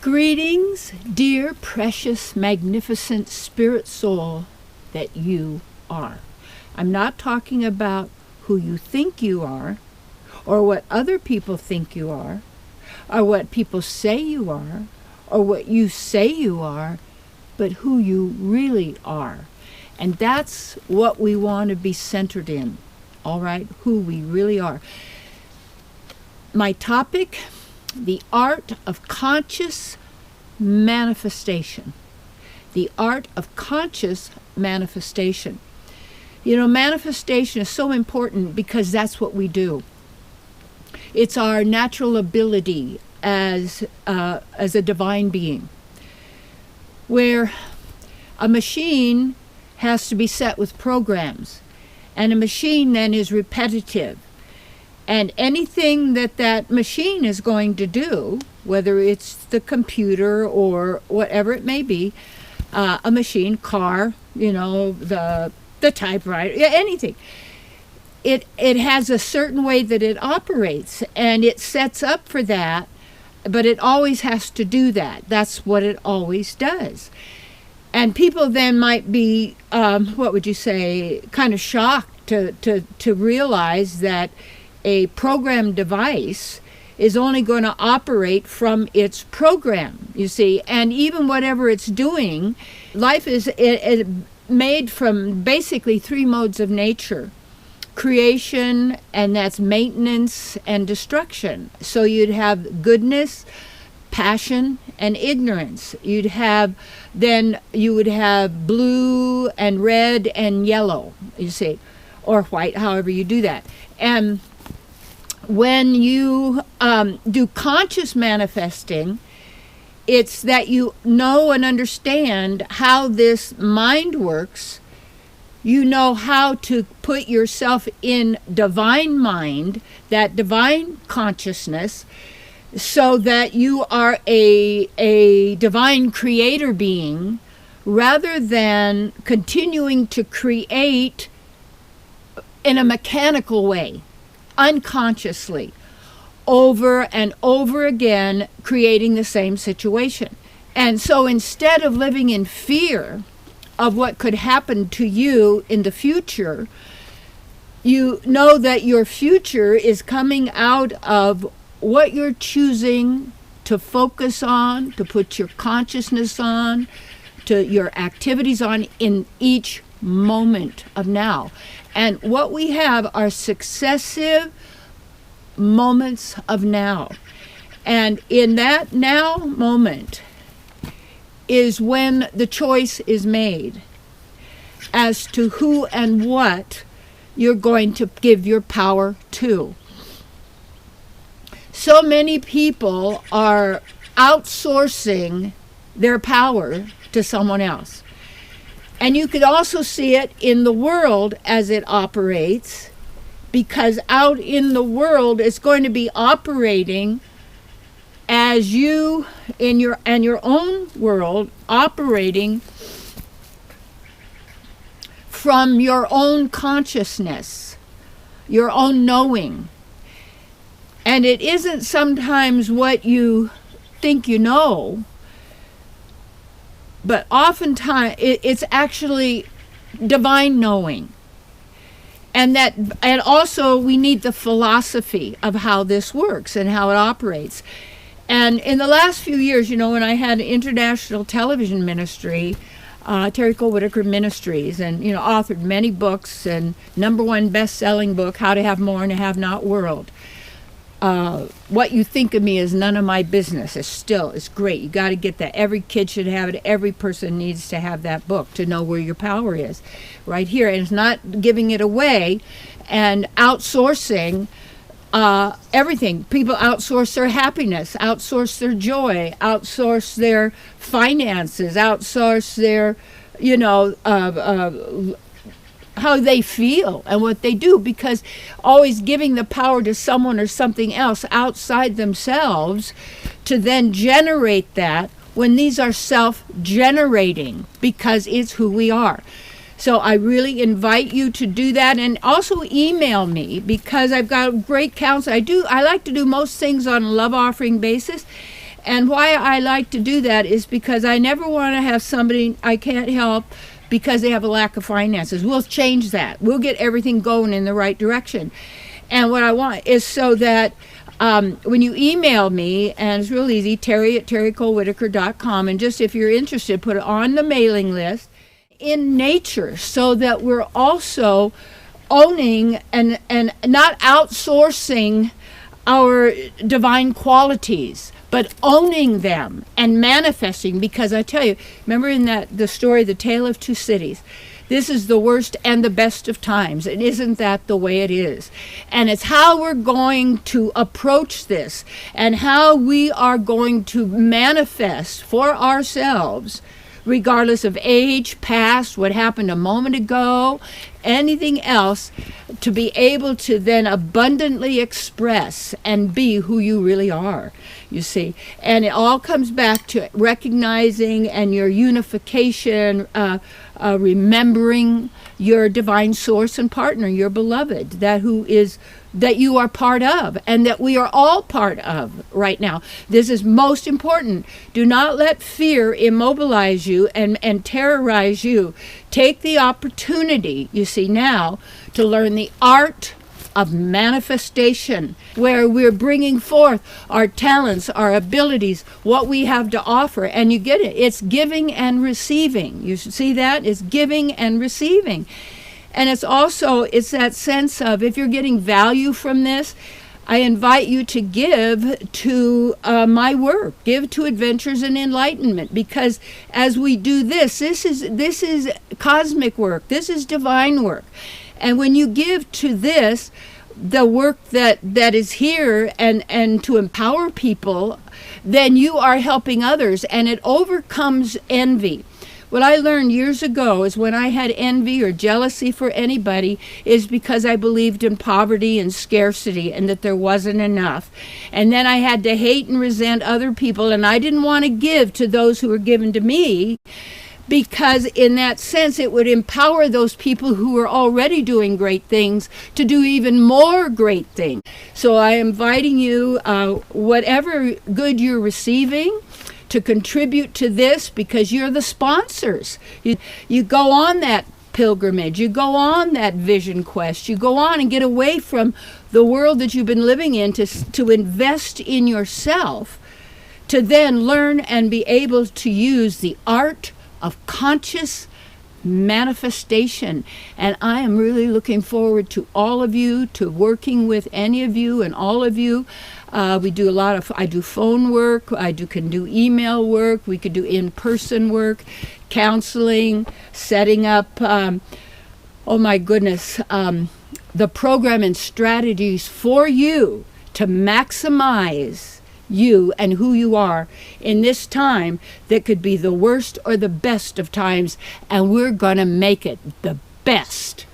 Greetings, dear, precious, magnificent spirit soul that you are. I'm not talking about who you think you are, or what other people think you are, or what people say you are, or what you say you are, but who you really are. And that's what we want to be centered in, all right? Who we really are. My topic: the art of conscious manifestation. The art of conscious manifestation. You know, manifestation is so important because that's what we do. It's our natural ability as a divine being, where a machine has to be set with programs, and a machine then is repetitive. And anything that machine is going to do, whether it's the computer or whatever it may be, a machine, car, you know, the typewriter, anything. It has a certain way that it operates, and it sets up for that, but it always has to do that. That's what it always does. And people then might be, what would you say, kind of shocked to realize that a programmed device is only going to operate from its program, you see. And even whatever it's doing, life is made from basically three modes of nature: creation, and that's maintenance and destruction. So you'd have goodness, passion, and ignorance. You would have blue and red and yellow, you see, or white, however you do that. And when you do conscious manifesting, it's that you know and understand how this mind works. You know how to put yourself in divine mind, that divine consciousness, so that you are a divine creator being, rather than continuing to create in a mechanical way, unconsciously, over and over again, creating the same situation. And so instead of living in fear of what could happen to you in the future, you know that your future is coming out of what you're choosing to focus on, to put your consciousness on, to your activities on in each moment of now. And what we have are successive moments of now. And in that now moment is when the choice is made as to who and what you're going to give your power to. So many people are outsourcing their power to someone else. And you could also see it in the world as it operates, because out in the world it's going to be operating as you in your own world, operating from your own consciousness, your own knowing. And it isn't sometimes what you think you know, but oftentimes it's actually divine knowing. And also we need the philosophy of how this works and how it operates. And in the last few years, you know, when I had international television ministry, Terry Cole Whitaker Ministries, and, you know, authored many books, and #1 best-selling book, How to Have More in a Have-Not World. What you think of me is none of my business. It's great. You got to get that. Every kid should have it. Every person needs to have that book to know where your power is, right here. And it's not giving it away and outsourcing everything. People outsource their happiness, outsource their joy, outsource their finances, outsource their, you know, how they feel and what they do, because always giving the power to someone or something else outside themselves to then generate that, when these are self-generating, because it's who we are. So I really invite you to do that, and also email me, because I've got great counsel. I like to do most things on a love offering basis, And why I like to do that is because I never want to have somebody I can't help because they have a lack of finances. We'll change that. We'll get everything going in the right direction. And what I want is so that when you email me, and it's real easy, Terry@terrycolewhitaker.com, and just if you're interested, put it on the mailing list in nature, so that we're also owning and not outsourcing our divine qualities, but owning them and manifesting. Because I tell you, remember in the story, The Tale of Two Cities, this is the worst and the best of times. And isn't that the way it is? And it's how we're going to approach this and how we are going to manifest for ourselves, regardless of age, past, what happened a moment ago, anything else, to be able to then abundantly express and be who you really are, you see. And it all comes back to recognizing and your unification, remembering your divine source and partner, your beloved, that you are part of, and that we are all part of right now. This is most important. Do not let fear immobilize you and terrorize you. Take the opportunity, you see, now to learn the art of manifestation, where we're bringing forth our talents, our abilities, what we have to offer. And you get it. It's giving and receiving. You see that? It's giving and receiving. And it's that sense of, if you're getting value from this, I invite you to give to my work, give to Adventures in Enlightenment, because as we do this is cosmic work, this is divine work. And when you give to this, the work that is here and to empower people, then you are helping others, and it overcomes envy. What I learned years ago is when I had envy or jealousy for anybody is because I believed in poverty and scarcity and that there wasn't enough. And then I had to hate and resent other people, and I didn't want to give to those who were given to me, because in that sense it would empower those people who were already doing great things to do even more great things. So I am inviting you, whatever good you're receiving, to contribute to this, because you're the sponsors. You go on that pilgrimage, you go on that vision quest, you go on and get away from the world that you've been living in to invest in yourself, to then learn and be able to use the art of conscious manifestation. And I am really looking forward to all of you, to working with any of you and all of you. I do phone work, can do email work, we could do in-person work, counseling, setting up, the program and strategies for you to maximize you and who you are in this time that could be the worst or the best of times, and we're going to make it the best.